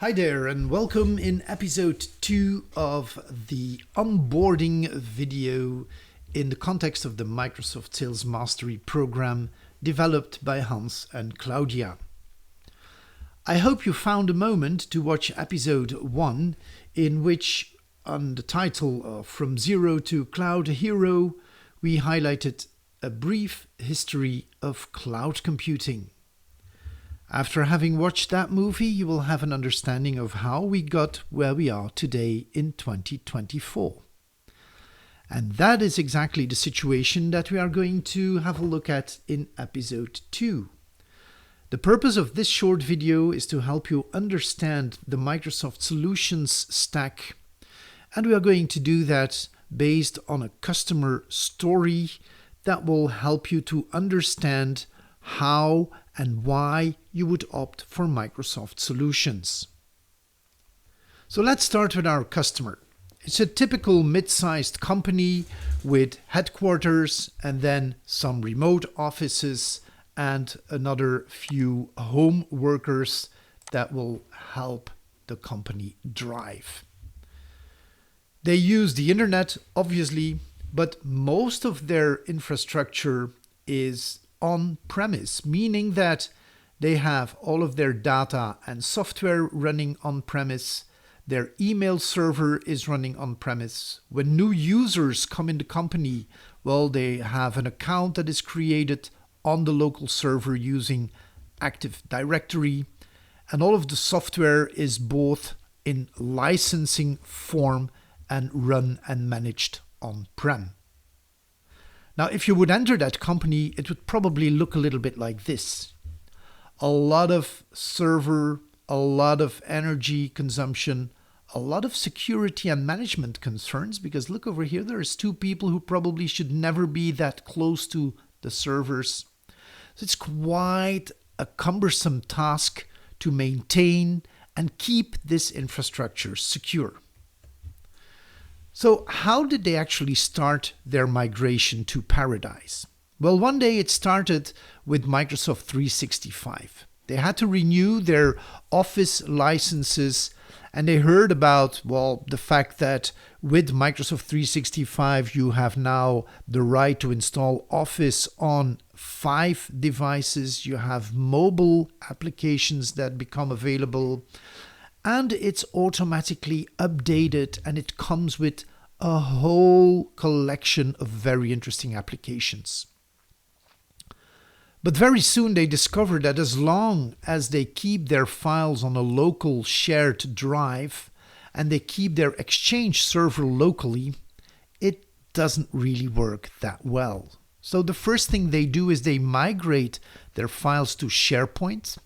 Hi there and welcome in episode 2 of the onboarding video in the context of the Microsoft Sales Mastery program developed by Hans and Claudia. I hope you found a moment to watch episode 1 in which, on the title of From Zero to Cloud Hero, we highlighted a brief history of cloud computing. After having watched that movie, you will have an understanding of how we got where we are today in 2024. And that is exactly the situation that we are going to have a look at in episode 2. The purpose of this short video is to help you understand the Microsoft Solutions stack, and we are going to do that based on a customer story that will help you to understand how and why you would opt for Microsoft solutions. So let's start with our customer. It's a typical mid-sized company with headquarters and then some remote offices and another few home workers that will help the company drive. They use the internet, obviously, but most of their infrastructure is on-premise, meaning that they have all of their data and software running on-premise. Their email server is running on-premise. When new users come in the company, well, they have an account that is created on the local server using Active Directory, and all of the software is both in licensing form and run and managed on-prem. Now, if you would enter that company, it would probably look a little bit like this. A lot of server, a lot of energy consumption, a lot of security and management concerns, because look over here, there's two people who probably should never be that close to the servers. So it's quite a cumbersome task to maintain and keep this infrastructure secure. So how did they actually start their migration to Paradise? Well, one day it started with Microsoft 365. They had to renew their Office licenses, and they heard about, the fact that with Microsoft 365 you have now the right to install Office on 5 devices. You have mobile applications that become available, and it's automatically updated, and it comes with a whole collection of very interesting applications. But very soon they discovered that as long as they keep their files on a local shared drive and they keep their Exchange server locally, it doesn't really work that well. So the first thing they do is they migrate their files to SharePoint,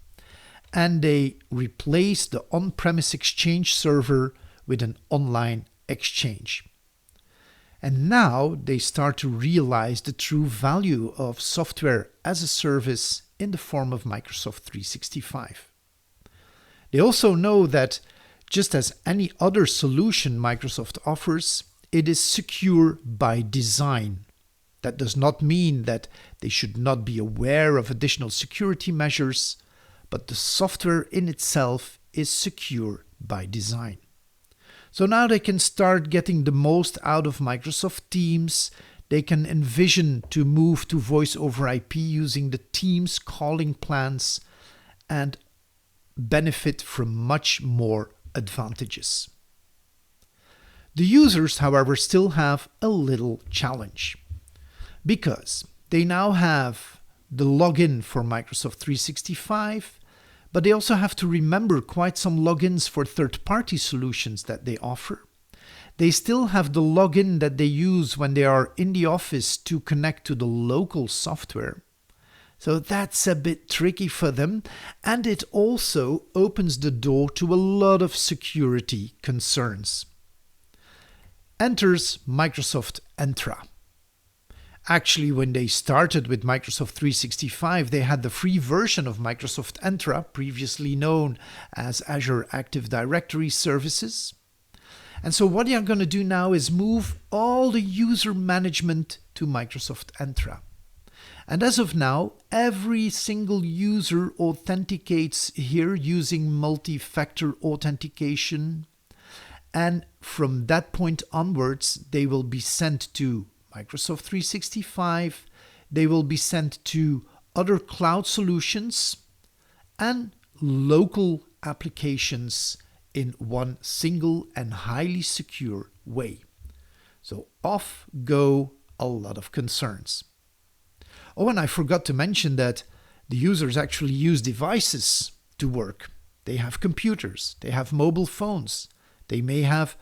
and they replace the on-premise Exchange server with an online Exchange. And now they start to realize the true value of software as a service in the form of Microsoft 365. They also know that just as any other solution Microsoft offers, it is secure by design. That does not mean that they should not be aware of additional security measures, but the software in itself is secure by design. So now they can start getting the most out of Microsoft Teams. They can envision to move to voice over IP using the Teams calling plans and benefit from much more advantages. The users, however, still have a little challenge, because they now have the login for Microsoft 365, but they also have to remember quite some logins for third-party solutions that they offer. They still have the login that they use when they are in the office to connect to the local software. So that's a bit tricky for them, and it also opens the door to a lot of security concerns. Enters Microsoft Entra. Actually, when they started with Microsoft 365, they had the free version of Microsoft Entra, previously known as Azure Active Directory Services. And so what they are going to do now is move all the user management to Microsoft Entra. And as of now, every single user authenticates here using multi-factor authentication. And from that point onwards, they will be sent to Microsoft 365. They will be sent to other cloud solutions and local applications in one single and highly secure way. So off go a lot of concerns. Oh, and I forgot to mention that the users actually use devices to work. They have computers, they have mobile phones, they may have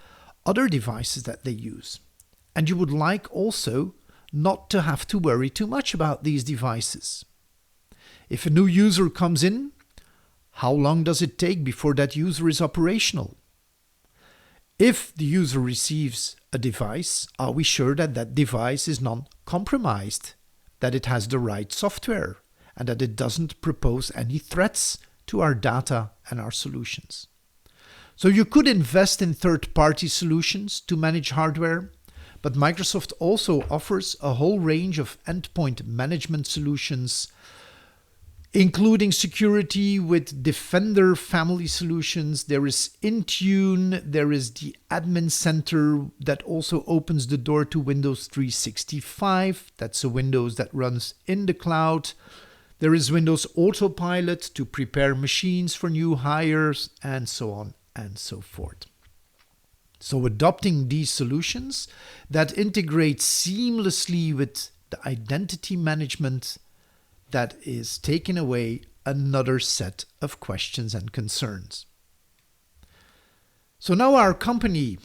other devices that they use. And you would like also not to have to worry too much about these devices. If a new user comes in, how long does it take before that user is operational? If the user receives a device, are we sure that that device is non-compromised, that it has the right software, and that it doesn't propose any threats to our data and our solutions? So you could invest in third-party solutions to manage hardware, but Microsoft also offers a whole range of endpoint management solutions, including security with Defender family solutions. There is Intune, there is the Admin Center that also opens the door to Windows 365. That's a Windows that runs in the cloud. There is Windows Autopilot to prepare machines for new hires, and so on and so forth. So adopting these solutions that integrate seamlessly with the identity management, that is taking away another set of questions and concerns. So now our company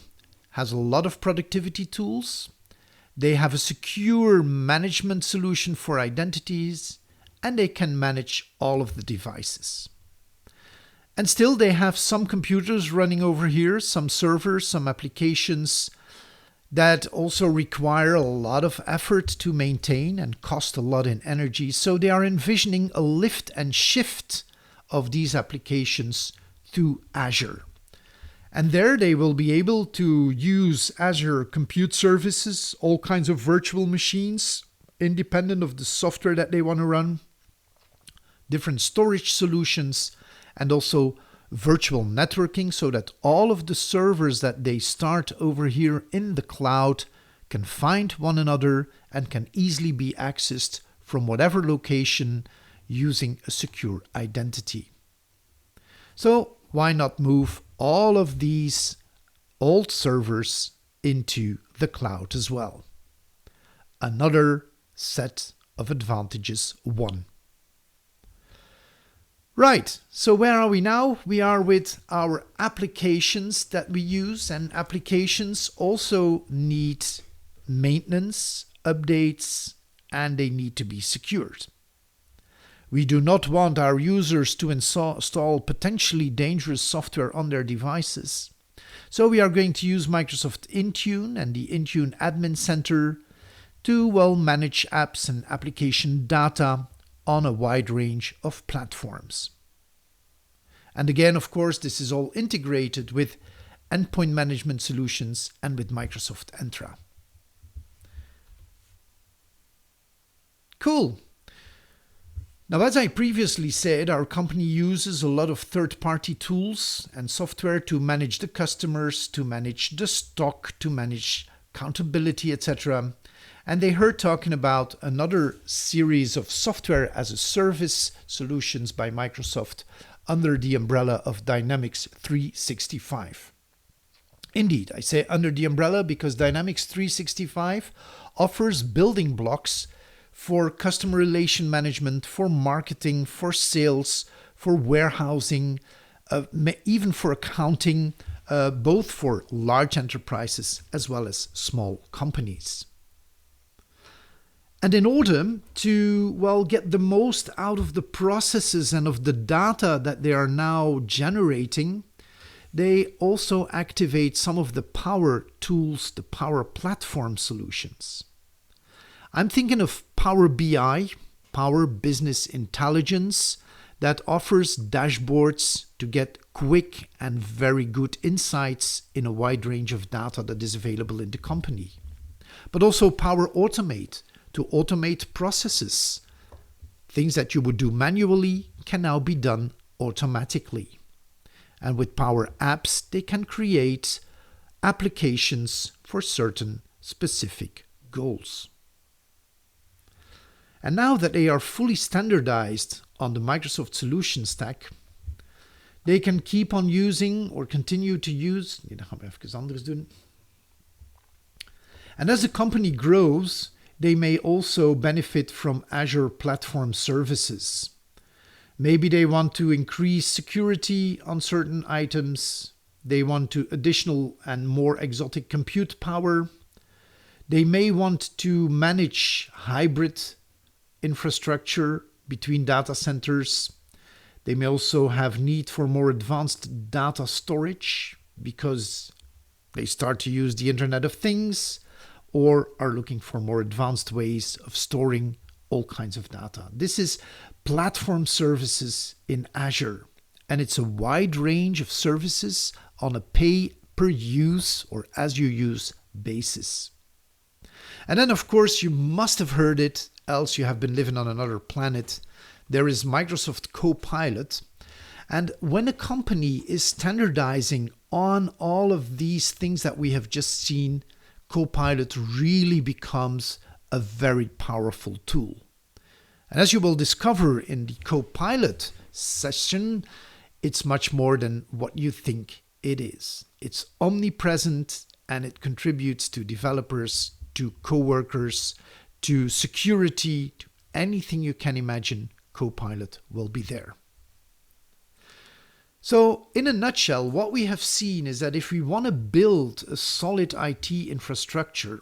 has a lot of productivity tools. They have a secure management solution for identities, and they can manage all of the devices. And still they have some computers running over here, some servers, some applications that also require a lot of effort to maintain and cost a lot in energy. So they are envisioning a lift and shift of these applications to Azure. And there they will be able to use Azure Compute Services, all kinds of virtual machines, independent of the software that they want to run, different storage solutions, and also virtual networking, so that all of the servers that they start over here in the cloud can find one another and can easily be accessed from whatever location using a secure identity. So why not move all of these old servers into the cloud as well? Another set of advantages won. Right, so where are we now? We are with our applications that we use, and applications also need maintenance, updates, and they need to be secured. We do not want our users to install potentially dangerous software on their devices. So we are going to use Microsoft Intune and the Intune Admin Center to manage apps and application data on a wide range of platforms. And again, of course, this is all integrated with endpoint management solutions and with Microsoft Entra. Cool. Now, as I previously said, our company uses a lot of third-party tools and software to manage the customers, to manage the stock, to manage accountability, etc. And they heard talking about another series of software as a service solutions by Microsoft under the umbrella of Dynamics 365. Indeed, I say under the umbrella because Dynamics 365 offers building blocks for customer relation management, for marketing, for sales, for warehousing, even for accounting, both for large enterprises as well as small companies. And in order to, get the most out of the processes and of the data that they are now generating, they also activate some of the Power Tools, the Power Platform solutions. I'm thinking of Power BI, Power Business Intelligence, that offers dashboards to get quick and very good insights in a wide range of data that is available in the company. But also Power Automate, to automate processes Things that you would do manually can now be done automatically. And with Power Apps, they can create applications for certain specific goals. And now that they are fully standardized on the Microsoft solution stack, they can keep on using or continue to use. And as the company grows, they may also benefit from Azure Platform Services. Maybe they want to increase security on certain items. They want to additional and more exotic compute power. They may want to manage hybrid infrastructure between data centers. They may also have need for more advanced data storage because they start to use the Internet of Things or are looking for more advanced ways of storing all kinds of data. This is platform services in Azure, and it's a wide range of services on a pay-per-use or as-you-use basis. And then, of course, you must have heard it, else you have been living on another planet. There is Microsoft Copilot. And when a company is standardizing on all of these things that we have just seen, Copilot really becomes a very powerful tool. And as you will discover in the Copilot session, it's much more than what you think it is. It's omnipresent and it contributes to developers, to coworkers, to security, to anything you can imagine. Copilot will be there. So in a nutshell, what we have seen is that if we want to build a solid IT infrastructure,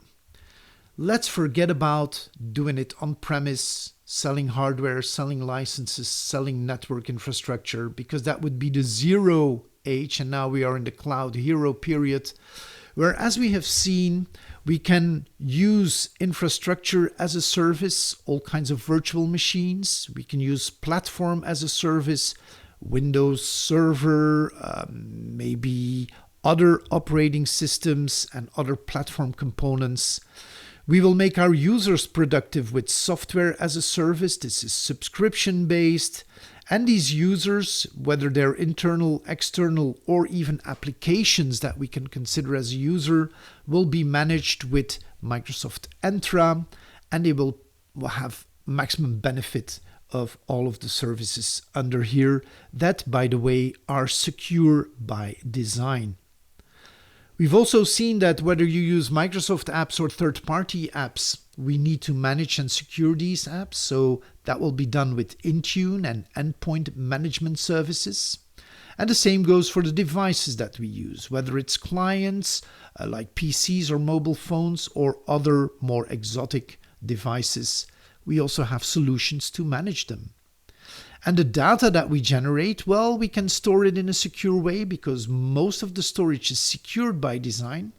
let's forget about doing it on-premise, selling hardware, selling licenses, selling network infrastructure, because that would be the zero age, and now we are in the cloud hero period, where, as we have seen, we can use infrastructure as a service, all kinds of virtual machines. We can use platform as a service, Windows Server, maybe other operating systems and other platform components. We will make our users productive with software as a service. This is subscription-based. And these users, whether they're internal, external, or even applications that we can consider as a user, will be managed with Microsoft Entra, and they will have maximum benefit of all of the services under here that, by the way, are secure by design. We've also seen that whether you use Microsoft apps or third-party apps, we need to manage and secure these apps. So that will be done with Intune and endpoint management services. And the same goes for the devices that we use, whether it's clients like PCs or mobile phones or other more exotic devices. We also have solutions to manage them. And the data that we generate, well, we can store it in a secure way because most of the storage is secured by design.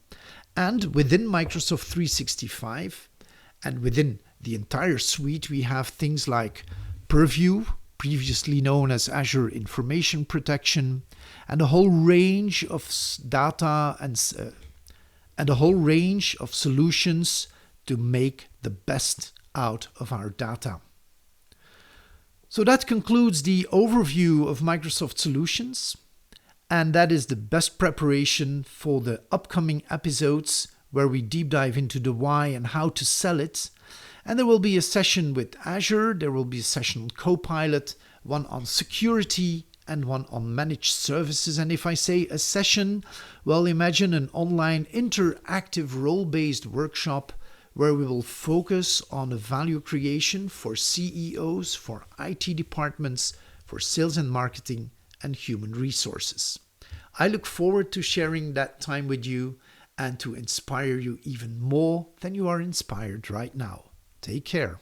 And within Microsoft 365 and within the entire suite, we have things like Purview, previously known as Azure Information Protection, and a whole range of data and a whole range of solutions to make the best out of our data. So that concludes the overview of Microsoft Solutions, and that is the best preparation for the upcoming episodes where we deep dive into the why and how to sell it. And there will be a session with Azure, there will be a session on Copilot, one on security, and one on managed services. And if I say a session, well, imagine an online interactive role-based workshop where we will focus on the value creation for CEOs, for IT departments, for sales and marketing, and human resources. I look forward to sharing that time with you and to inspire you even more than you are inspired right now. Take care.